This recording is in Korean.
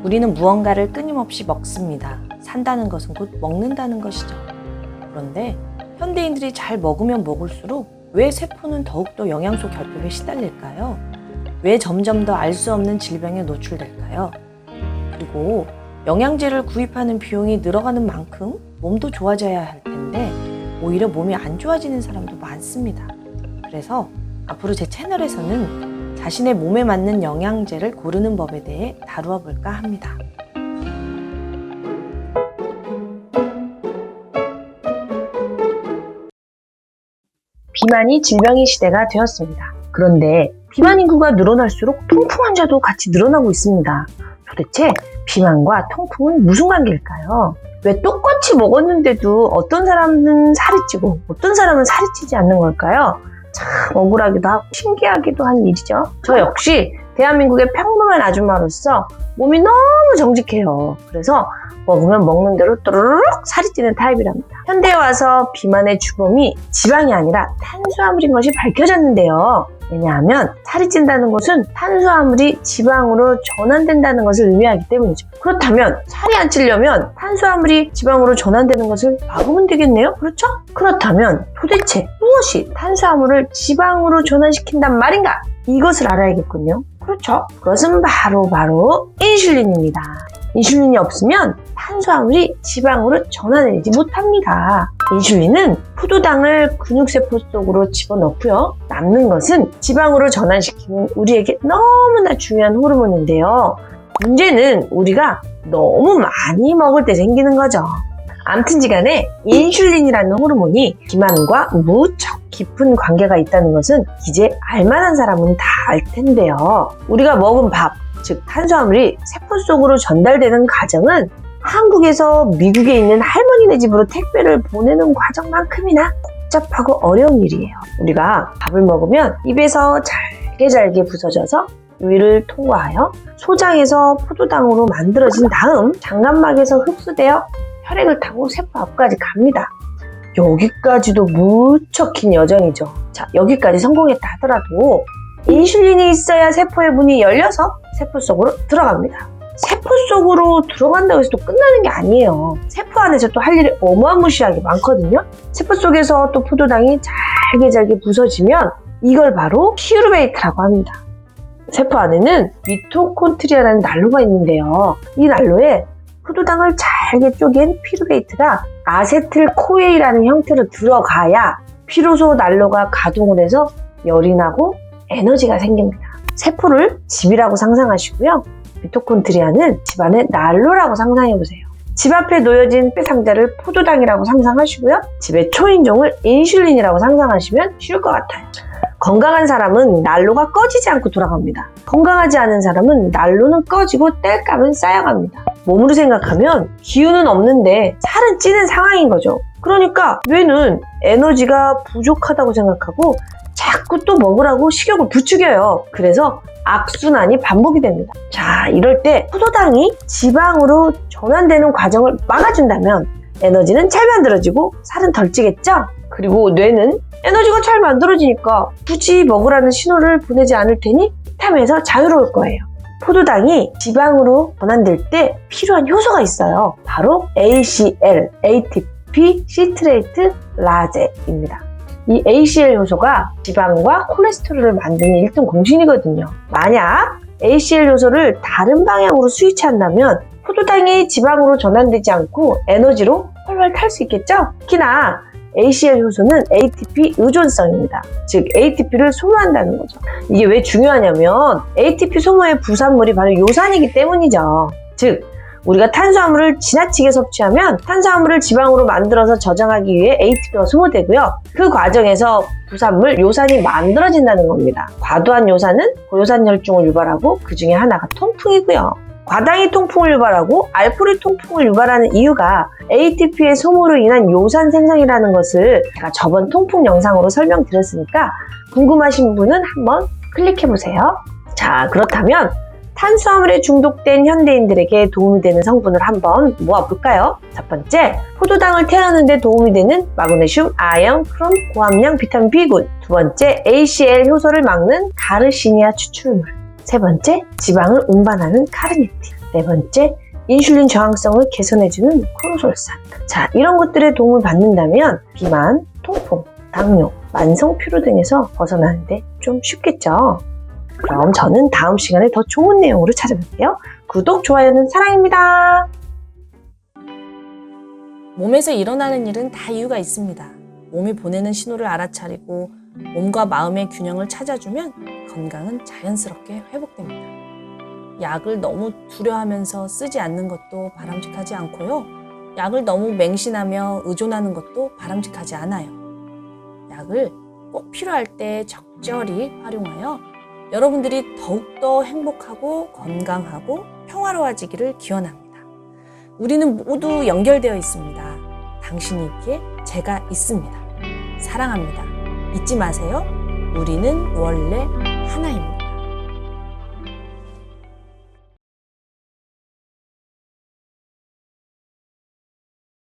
우리는 무언가를 끊임없이 먹습니다. 산다는 것은 곧 먹는다는 것이죠. 그런데 현대인들이 잘 먹으면 먹을수록 왜 세포는 더욱더 영양소 결핍에 시달릴까요? 왜 점점 더 알 수 없는 질병에 노출될까요? 그리고 영양제를 구입하는 비용이 늘어가는 만큼 몸도 좋아져야 할 텐데 오히려 몸이 안 좋아지는 사람도 많습니다. 그래서 앞으로 제 채널에서는 자신의 몸에 맞는 영양제를 고르는 법에 대해 다루어 볼까 합니다. 비만이 질병의 시대가 되었습니다. 그런데 비만 인구가 늘어날수록 통풍 환자도 같이 늘어나고 있습니다. 도대체 비만과 통풍은 무슨 관계일까요? 왜 똑같이 먹었는데도 어떤 사람은 살이 찌고 어떤 사람은 살이 찌지 않는 걸까요? 참 억울하기도 하고 신기하기도 한 일이죠. 저 역시 대한민국의 평범한 아줌마로서 몸이 너무 정직해요. 그래서 먹으면 먹는 대로 또르륵 살이 찌는 타입이랍니다. 현대에 와서 비만의 주범이 지방이 아니라 탄수화물인 것이 밝혀졌는데요. 왜냐하면 살이 찐다는 것은 탄수화물이 지방으로 전환된다는 것을 의미하기 때문이죠. 그렇다면 살이 안 찌려면 탄수화물이 지방으로 전환되는 것을 막으면 되겠네요. 그렇죠? 그렇다면 도대체 무엇이 탄수화물을 지방으로 전환시킨단 말인가? 이것을 알아야겠군요. 그렇죠? 그것은 바로 인슐린입니다. 인슐린이 없으면 탄수화물이 지방으로 전환되지 못합니다. 인슐린은 포도당을 근육세포 속으로 집어넣고요. 남는 것은 지방으로 전환시키는 우리에게 너무나 중요한 호르몬인데요. 문제는 우리가 너무 많이 먹을 때 생기는 거죠. 암튼지간에 인슐린이라는 호르몬이 비만과 무척 깊은 관계가 있다는 것은 이제 알만한 사람은 다 알 텐데요. 우리가 먹은 밥, 즉 탄수화물이 세포 속으로 전달되는 과정은 한국에서 미국에 있는 할머니네 집으로 택배를 보내는 과정만큼이나 복잡하고 어려운 일이에요. 우리가 밥을 먹으면 입에서 잘게 부서져서 위를 통과하여 소장에서 포도당으로 만들어진 다음 장각막에서 흡수되어 혈액을 타고 세포 앞까지 갑니다. 여기까지도 무척 긴 여정이죠. 자, 여기까지 성공했다 하더라도 인슐린이 있어야 세포의 문이 열려서 세포 속으로 들어갑니다. 세포 속으로 들어간다고 해서 또 끝나는 게 아니에요. 세포 안에서 또 할 일이 어마무시하게 많거든요. 세포 속에서 또 포도당이 잘게 부서지면 이걸 바로 피루베이트라고 합니다. 세포 안에는 미토콘트리아라는 난로가 있는데요. 이 난로에 포도당을 잘게 쪼갠 피루베이트가 아세틸코에이라는 형태로 들어가야 비로소 난로가 가동을 해서 열이 나고 에너지가 생깁니다. 세포를 집이라고 상상하시고요. 미토콘트리아는 집안의 난로라고 상상해보세요. 집 앞에 놓여진 뼈상자를 포도당이라고 상상하시고요. 집의 초인종을 인슐린이라고 상상하시면 쉬울 것 같아요. 건강한 사람은 난로가 꺼지지 않고 돌아갑니다. 건강하지 않은 사람은 난로는 꺼지고 땔감은 쌓여갑니다. 몸으로 생각하면 기운은 없는데 살은 찌는 상황인 거죠. 그러니까 뇌는 에너지가 부족하다고 생각하고 자꾸 또 먹으라고 식욕을 부추겨요. 그래서 악순환이 반복이 됩니다. 자, 이럴 때 포도당이 지방으로 전환되는 과정을 막아준다면 에너지는 잘 만들어지고 살은 덜 찌겠죠? 그리고 뇌는 에너지가 잘 만들어지니까 굳이 먹으라는 신호를 보내지 않을 테니 탐에서 자유로울 거예요. 포도당이 지방으로 전환될 때 필요한 효소가 있어요. 바로 ACL, ATP 시트레이트 라제입니다. 이 ACL 효소가 지방과 콜레스테롤을 만드는 1등 공신이거든요. 만약 ACL 효소를 다른 방향으로 스위치한다면 포도당이 지방으로 전환되지 않고 에너지로 훨훨 탈 수 있겠죠? 특히나 ACL 효소는 ATP 의존성입니다. 즉 ATP를 소모한다는 거죠. 이게 왜 중요하냐면 ATP 소모의 부산물이 바로 요산이기 때문이죠. 즉 우리가 탄수화물을 지나치게 섭취하면 탄수화물을 지방으로 만들어서 저장하기 위해 ATP가 소모되고요. 그 과정에서 부산물 요산이 만들어진다는 겁니다. 과도한 요산은 고요산혈증을 유발하고 그 중에 하나가 통풍이고요. 과당이 통풍을 유발하고 알코올이 통풍을 유발하는 이유가 ATP의 소모로 인한 요산 생성이라는 것을 제가 저번 통풍 영상으로 설명드렸으니까 궁금하신 분은 한번 클릭해보세요. 자, 그렇다면 탄수화물에 중독된 현대인들에게 도움이 되는 성분을 한번 모아볼까요? 첫 번째, 포도당을 태우는 데 도움이 되는 마그네슘, 아연, 크롬, 고함량 비타민 B군. 두 번째, ACL 효소를 막는 가르시니아 추출물. 세 번째, 지방을 운반하는 카르니틴. 네 번째, 인슐린 저항성을 개선해주는 코르솔산. 자, 이런 것들의 도움을 받는다면 비만, 통풍, 당뇨, 만성 피로 등에서 벗어나는데 좀 쉽겠죠? 그럼 저는 다음 시간에 더 좋은 내용으로 찾아뵐게요. 구독, 좋아요는 사랑입니다. 몸에서 일어나는 일은 다 이유가 있습니다. 몸이 보내는 신호를 알아차리고 몸과 마음의 균형을 찾아주면 건강은 자연스럽게 회복됩니다. 약을 너무 두려워하면서 쓰지 않는 것도 바람직하지 않고요. 약을 너무 맹신하며 의존하는 것도 바람직하지 않아요. 약을 꼭 필요할 때 적절히 활용하여 여러분들이 더욱더 행복하고 건강하고 평화로워지기를 기원합니다. 우리는 모두 연결되어 있습니다. 당신이 있기에 제가 있습니다. 사랑합니다. 잊지 마세요. 우리는 원래 하나입니다.